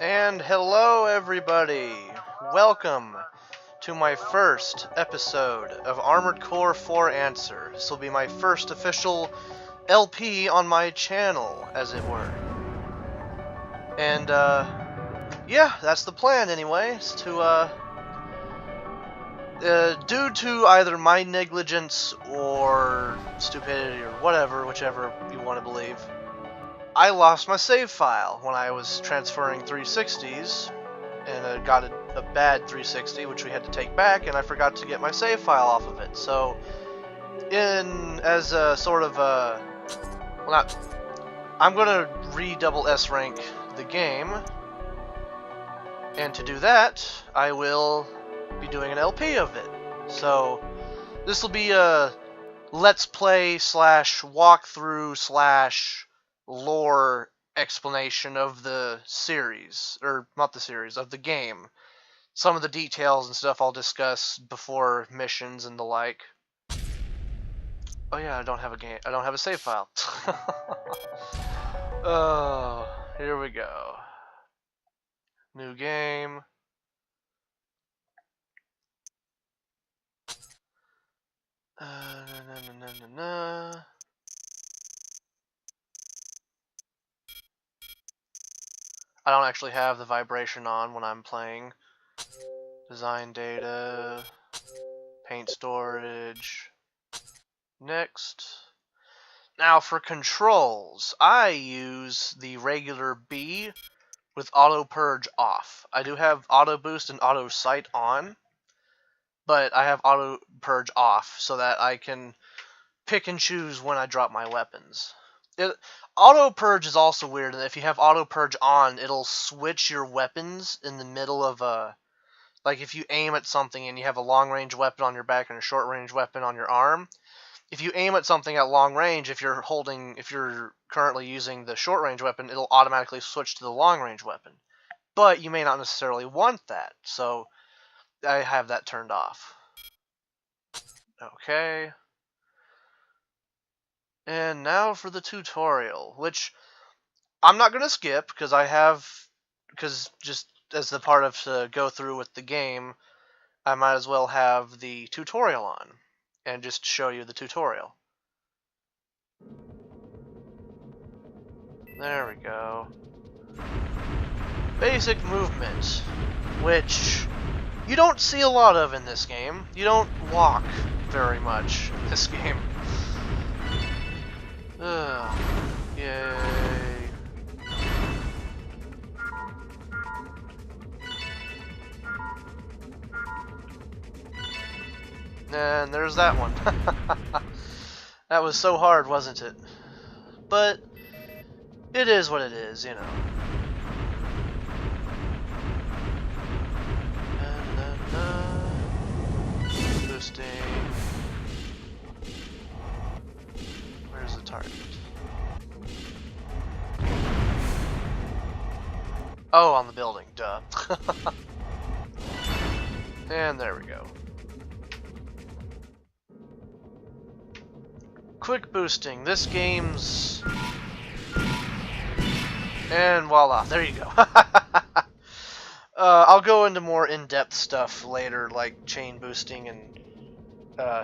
And hello everybody! Welcome to my first episode of Armored Core 4 Answer. This will be my first official LP on my channel, as it were. And, yeah, that's the plan anyway, is to, due to either my negligence or stupidity or whatever, whichever you want to believe, I lost my save file when I was transferring 360s, and I got a bad 360, which we had to take back, and I forgot to get my save file off of it. So, as a sort of a, well, not, I'm gonna re-double S rank the game, and to do that, I will be doing an LP of it. So, this will be a let's play slash walkthrough slash lore explanation of the series, or not the series, of the game. Some of the details and stuff I'll discuss before missions and the like. Oh yeah, I don't have a save file. Oh, here we go. New game. Na. I don't actually have the vibration on when I'm playing. Design data, paint storage. Next. Now for controls, I use the regular B with auto purge off. I do have auto boost and auto sight on, but I have auto purge off so that I can pick and choose when I drop my weapons. Auto purge is also weird, and if you have auto purge on, it'll switch your weapons in the middle of a... Like if you aim at something and you have a long range weapon on your back and a short range weapon on your arm, if you aim at something at long range, if you're currently using the short range weapon, it'll automatically switch to the long range weapon. But you may not necessarily want that, so I have that turned off. Okay. And now for the tutorial, which I'm not going to skip because just as the part of to go through with the game, I might as well have the tutorial on and just show you the tutorial. There we go. Basic movement, which you don't see a lot of in this game. You don't walk very much in this game. Ugh. Yay. And there's that one. That was so hard, wasn't it? But it is what it is, you know. Boosting. Where's the target? Oh, on the building, duh. And there we go. Quick boosting. This game's... And voila, there you go. I'll go into more in-depth stuff later, like chain boosting and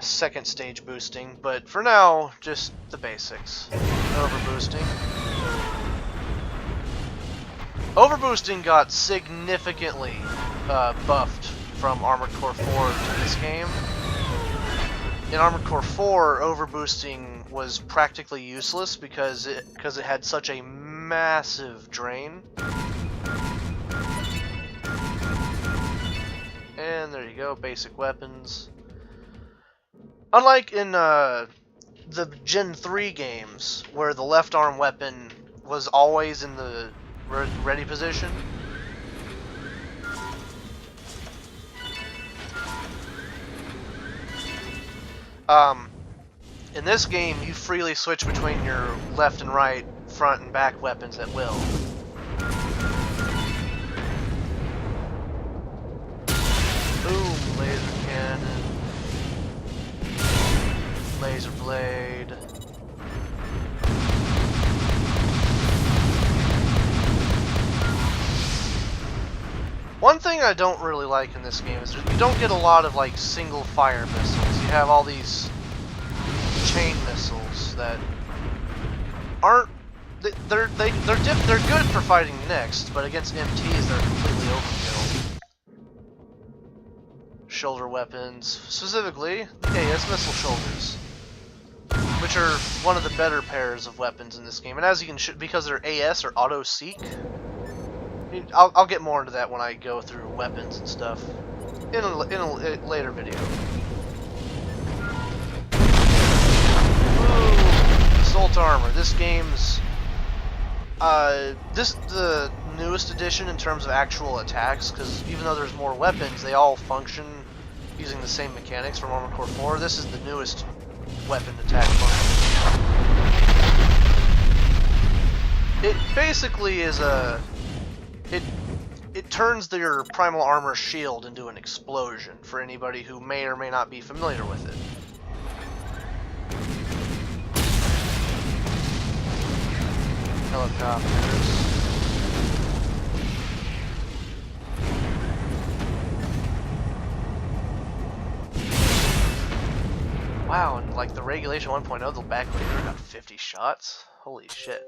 second stage boosting, but for now, just the basics. Overboosting. Overboosting got significantly buffed from Armored Core 4 to this game. In Armored Core 4, overboosting was practically useless because it had such a massive drain. And there you go, basic weapons. Unlike in the Gen 3 games, where the left arm weapon was always in the ready position. In this game, you freely switch between your left and right, front and back weapons at will. Boom, laser cannon. Laser blade. One thing I don't really like in this game is you don't get a lot of like single fire missiles. You have all these chain missiles that aren't they're good for fighting next, but against MTs they're completely overkill. Shoulder weapons, specifically the AS missile shoulders, which are one of the better pairs of weapons in this game. And as you can because they're AS or auto seek. I'll get more into that when I go through weapons and stuff in a later video. Ooh, Assault Armor. This game's the newest edition in terms of actual attacks, because even though there's more weapons, they all function using the same mechanics from Armored Core 4. This is the newest weapon attack function. It basically is a... It turns your primal armor shield into an explosion, for anybody who may or may not be familiar with it. Helicopters. Wow, and like the Regulation 1.0, the back later got 50 shots? Holy shit.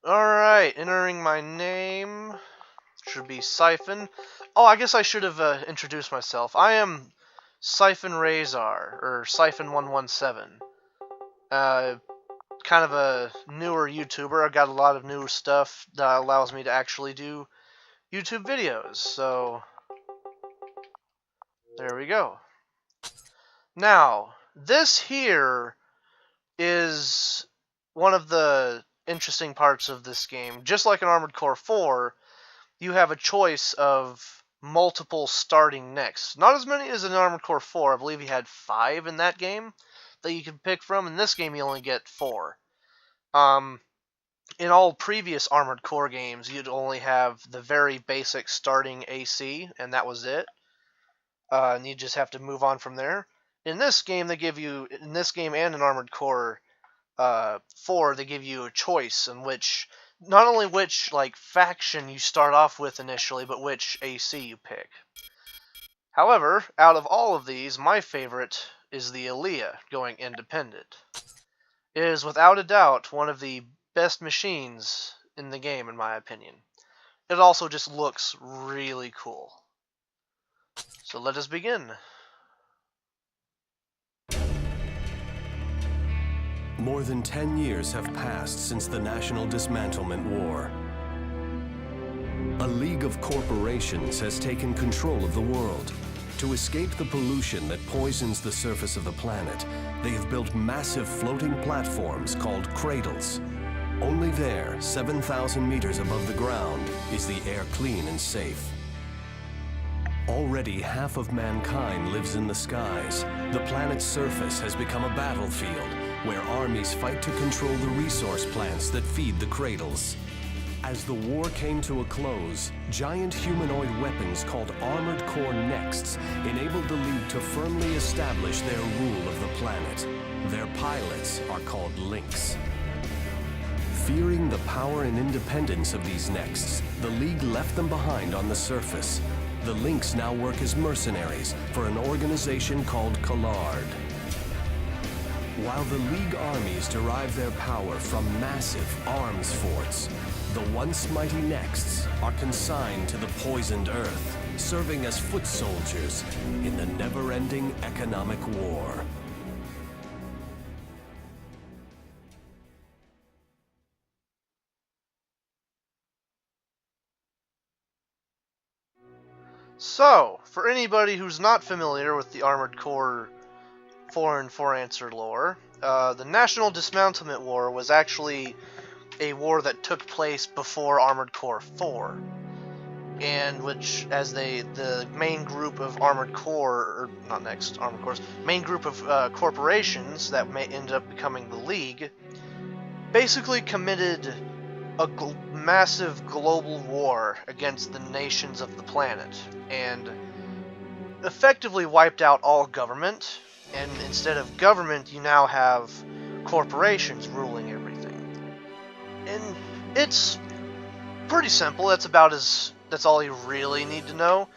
Alright, entering my name... Should be Siphon. Oh, I guess I should have introduced myself. I am Siphon Razor, or Siphon 117. kind of a newer YouTuber. I've got a lot of newer stuff that allows me to actually do YouTube videos. So there we go. Now, this here is one of the interesting parts of this game. Just like in Armored Core 4, you have a choice of multiple starting next. Not as many as in Armored Core 4. I believe you had 5 in that game that you can pick from. In this game, you only get 4. In all previous Armored Core games, you'd only have the very basic starting AC, and that was it. And you just have to move on from there. In this game, and in Armored Core 4, they give you a choice in which, not only which faction you start off with initially, but which AC you pick. However, out of all of these, my favorite is the Aaliyah going independent. It is without a doubt one of the best machines in the game, in my opinion. It also just looks really cool. So let us begin. More than 10 years have passed since the National Dismantlement War. A league of corporations has taken control of the world. To escape the pollution that poisons the surface of the planet, they have built massive floating platforms called cradles. Only there, 7,000 meters above the ground, is the air clean and safe. Already half of mankind lives in the skies. The planet's surface has become a battlefield where armies fight to control the resource plants that feed the cradles. As the war came to a close, giant humanoid weapons called Armored Core Nexts enabled the League to firmly establish their rule of the planet. Their pilots are called Lynx. Fearing the power and independence of these Nexts, the League left them behind on the surface. The Lynx now work as mercenaries for an organization called Collard. While the League armies derive their power from massive arms forts, the once mighty Nexts are consigned to the poisoned Earth, serving as foot soldiers in the never-ending economic war. So, for anybody who's not familiar with the Armored Core 4 and 4 Answer lore, the National Dismantlement War was actually a war that took place before Armored Core 4, and which, as the main group of Armored Core, or not next Armored Cores, main group of corporations that may end up becoming the League, basically committed a massive global war against the nations of the planet, and effectively wiped out all government, and instead of government, you now have corporations ruling everything. And it's pretty simple. That's all you really need to know.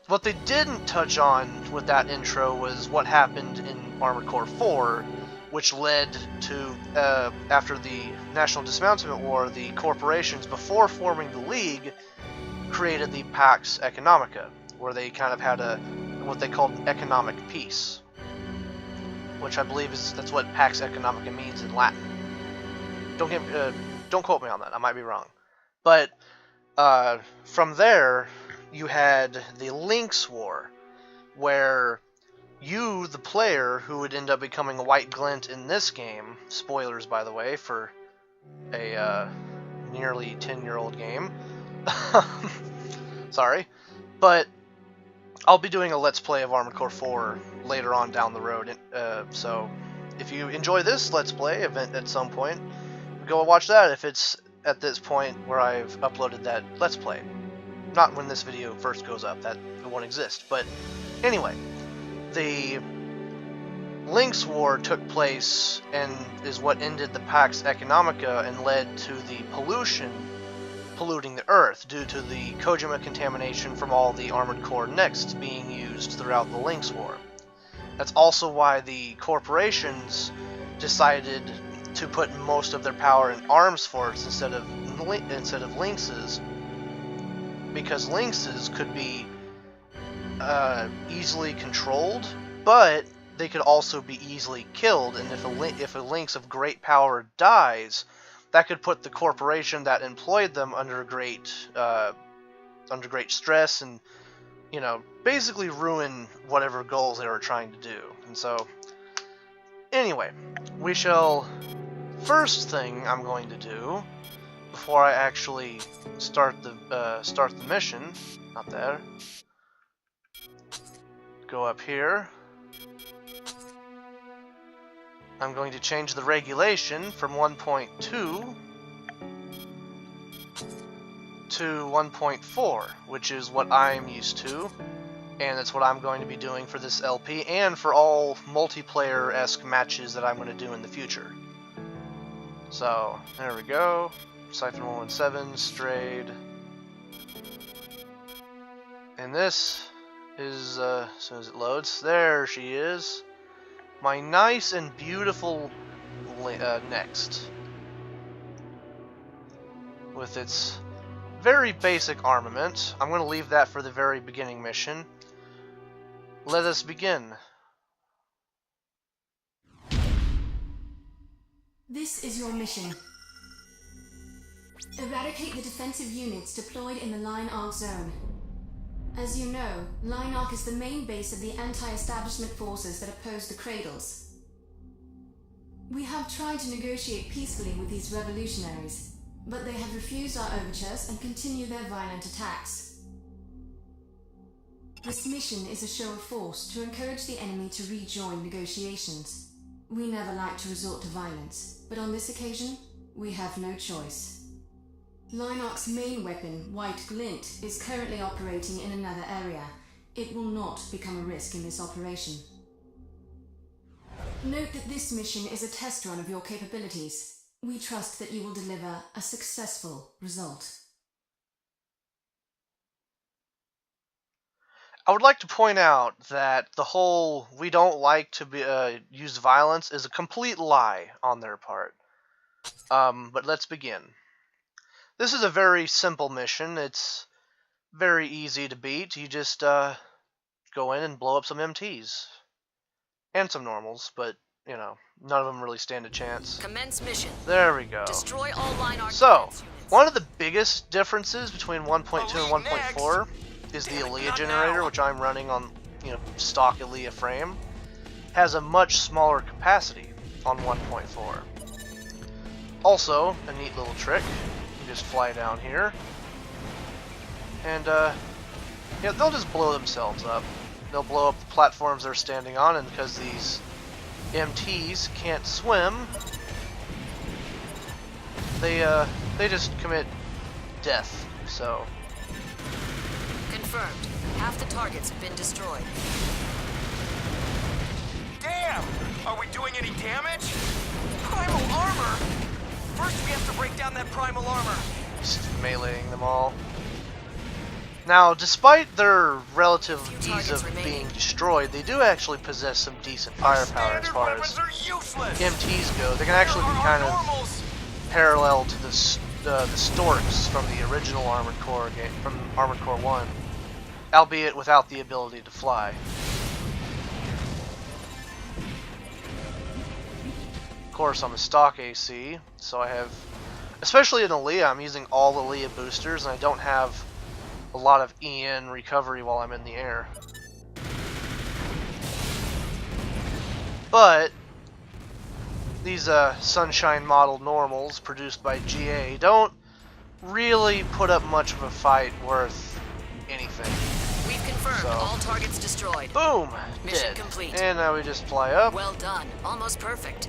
What they didn't touch on with that intro was what happened in Armored Core 4, which led to, after the National Dismantlement War, the corporations, before forming the League, created the Pax Economica, where they kind of had what they called an economic peace, which I believe that's what Pax Economica means in Latin. Don't quote me on that, I might be wrong. But from there, you had the Lynx War, where you, the player, who would end up becoming a White Glint in this game, spoilers by the way, for a nearly 10-year-old game, sorry, but I'll be doing a Let's Play of Armored Core 4 later on down the road, so if you enjoy this Let's Play event at some point, go watch that if it's at this point where I've uploaded that Let's Play. Not when this video first goes up, that it won't exist, but anyway. The Lynx War took place and is what ended the Pax Economica and led to the polluting the Earth due to the Kojima contamination from all the Armored Core Nexts being used throughout the Lynx War. That's also why the corporations decided to put most of their power in arms forts instead of Lynxes, because Lynxes could be easily controlled, but they could also be easily killed, and if a Lynx of great power dies, that could put the corporation that employed them under great stress, and basically ruin whatever goals they were trying to do. And so, anyway, we shall. First thing I'm going to do before I actually start the mission, not there. Go up here. I'm going to change the regulation from 1.2 to 1.4, which is what I'm used to, and that's what I'm going to be doing for this LP and for all multiplayer-esque matches that I'm going to do in the future. So, there we go. Siphon 117, strayed. And this is, as soon as it loads, there she is. My nice and beautiful next. With its very basic armament. I'm going to leave that for the very beginning mission. Let us begin. This is your mission. Eradicate the defensive units deployed in the Line Arc zone. As you know, Line Arc is the main base of the anti-establishment forces that oppose the Cradles. We have tried to negotiate peacefully with these revolutionaries, but they have refused our overtures and continue their violent attacks. This mission is a show of force to encourage the enemy to rejoin negotiations. We never like to resort to violence, but on this occasion, we have no choice. Line Arc's main weapon, White Glint, is currently operating in another area. It will not become a risk in this operation. Note that this mission is a test run of your capabilities. We trust that you will deliver a successful result. I would like to point out that the whole "we don't like to use violence" is a complete lie on their part. But let's begin. This is a very simple mission. It's very easy to beat. You just go in and blow up some MTs. And some normals, but, none of them really stand a chance. Commence mission. There we go. Destroy all Line Arc So, defense units. one of the biggest differences between 1.2 and 1.4 is the Aaliyah generator, which I'm running on, stock Aaliyah frame, has a much smaller capacity on 1.4. Also, a neat little trick. You just fly down here, and they'll just blow themselves up. They'll blow up the platforms they're standing on, and because these MTs can't swim, they just commit death. So. Confirmed. Half the targets have been destroyed. Damn! Are we doing any damage? Primal armor? First we have to break down that primal armor. Just meleeing them all. Now, despite their relative ease of being destroyed, they do actually possess some decent firepower as far as MTs go. They can actually be kind of parallel to the Storks from the original Armored Core game, from Armored Core 1, albeit without the ability to fly. Of course, I'm a stock AC, so I have, especially in Aaliyah, I'm using all Aaliyah boosters, and I don't have a lot of EN recovery while I'm in the air. But these Sunshine model normals produced by GA don't really put up much of a fight worth anything. We've confirmed all targets destroyed. Boom! Mission Dead. complete. And now we just fly up. Well done. Almost perfect.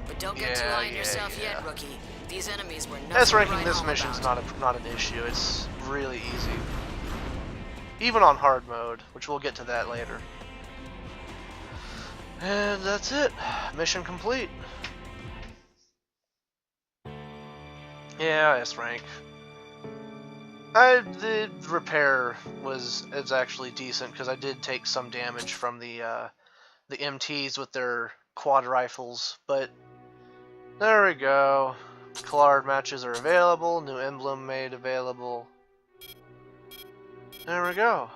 But don't get too high on yourself yet, rookie. These enemies were nothing S-ranking to write this home mission's about. not an issue. It's really easy. Even on hard mode, which we'll get to that later. And that's it. Mission complete. Yeah, S-rank. The repair is actually decent because I did take some damage from the MTs with their quad rifles, but there we go. Collard matches are available. New emblem made available. There we go.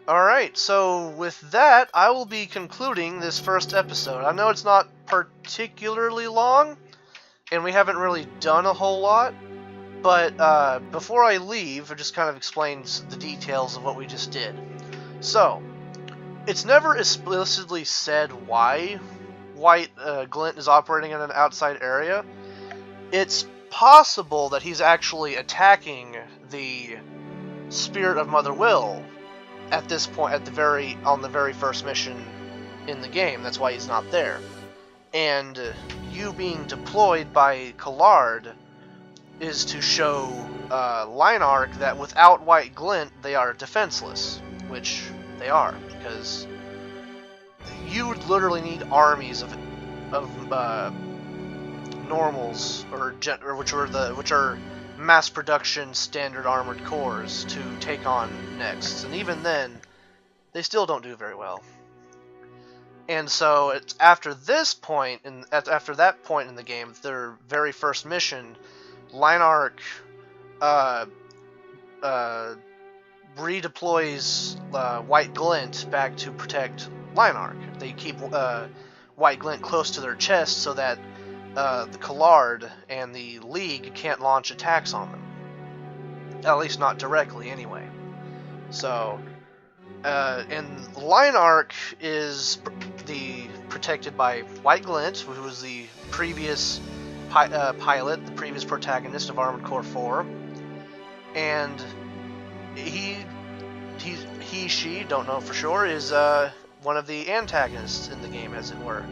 Alright, so with that, I will be concluding this first episode. I know it's not particularly long, and we haven't really done a whole lot, but before I leave, it just kind of explains the details of what we just did. So, it's never explicitly said why White Glint is operating in an outside area. It's possible that he's actually attacking the Spirit of Mother Will at this point, on the very first mission in the game. That's why he's not there. And you being deployed by Collard is to show Line Arc that without White Glint, they are defenseless, which they are, because you would literally need armies of normals, or which are mass production standard armored cores to take on next, and even then, they still don't do very well. And so it's after this point, after that point in the game, their very first mission, Line Arc redeploys White Glint back to protect Line Arc. They keep White Glint close to their chest so that the Collard and the League can't launch attacks on them. At least not directly, anyway. So, and Line Arc is protected by White Glint, who was the previous pilot, the previous protagonist of Armored Core 4, and she, don't know for sure, is one of the antagonists in the game, as it were.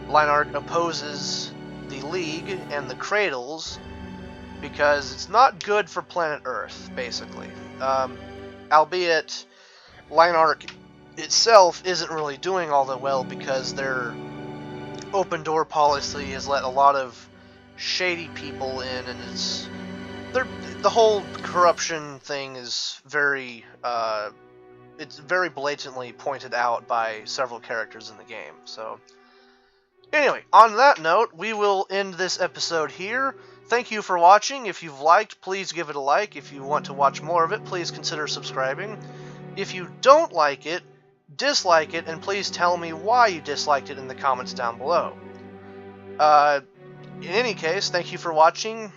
Line Arc opposes the League and the Cradles because it's not good for planet Earth, basically. Albeit, Line Arc itself isn't really doing all that well because their open door policy has let a lot of shady people in, and the whole corruption thing is very it's very blatantly pointed out by several characters in the game. So anyway, on that note, we will end this episode here. Thank you for watching. If you've liked, please give it a like. If you want to watch more of it, please consider subscribing. If you don't like it, dislike it, and please tell me why you disliked it in the comments down below. In any case, thank you for watching.